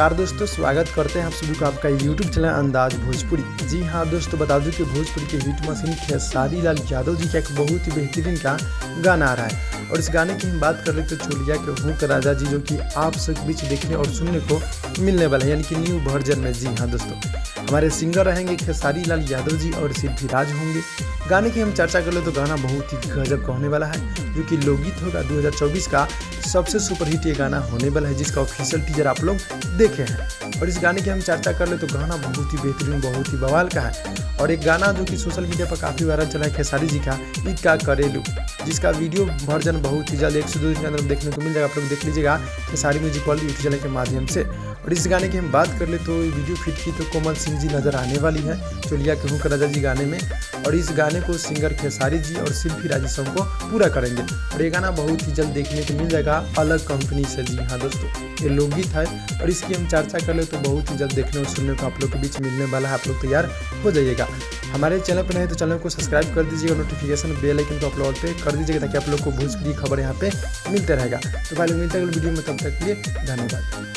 नमस्कार दोस्तों, स्वागत करते हैं आप सभी को आपका यूट्यूब चैनल अंदाज भोजपुरी। जी हाँ दोस्तों, बता दूं कि भोजपुरी के हिट मशीन खेसारी लाल यादव जी का एक बहुत ही बेहतरीन का गाना आ रहा है और इस गाने की हम बात कर रहे तो चोलिया के हूँ राजा जी, जो कि आप सब बीच देखने और सुनने को मिलने वाला है, यानी कि न्यू वर्जन में। जी हाँ दोस्तों, हमारे सिंगर रहेंगे खेसारी लाल यादव जी और शिल्पी राज होंगे। गाने की हम चर्चा कर ले तो गाना बहुत ही गजब का होने वाला है, जो कि लोकगीत होगा 2024 का सबसे सुपरहिट ये गाना होने वाला है, जिसका ऑफिशियल टीजर आप लोग देखे हैं। और इस गाने की हम चर्चा कर ले तो गाना बहुत ही बेहतरीन, बहुत ही बवाल का है और एक गाना जो कि सोशल मीडिया पर काफ़ी वायरल चला है खेसारी जी का ईद का करेलू, जिसका वीडियो वर्जन बहुत ही जल्द 1 से 2 दिन के अंदर देखने को मिल जाएगा। आप लोग देख लीजिएगा Khesari music world YouTube channel के माध्यम से। और इस गाने की हम बात कर ले तो वीडियो फिट की तो कोमल सिंह जी नजर आने वाली है चोलिया के हूँ राजा जी गाने में, और इस गाने को सिंगर खेसारी जी और शिल्पी राज सॉन्ग को पूरा करेंगे और ये गाना बहुत ही जल्द देखने को मिल जाएगा अलग कंपनी से। जी हाँ दोस्तों, ये लोकगीत है और इसकी हम चर्चा कर ले तो बहुत ही जल्द देखने और सुनने को आप लोग के बीच मिलने वाला है। आप लोग तैयार हो जाइएगा। हमारे चैनल पर नहीं तो चैनल को सब्सक्राइब कर दीजिएगा, नोटिफिकेशन बेल आइकन को अपलोड पे कर दीजिएगा ताकि आप लोग को भोजपुरी खबर यहाँ पे मिलते रहेगा। तो भाई लोग मिलते हैं अगले वीडियो में, तब तक के लिए धन्यवाद।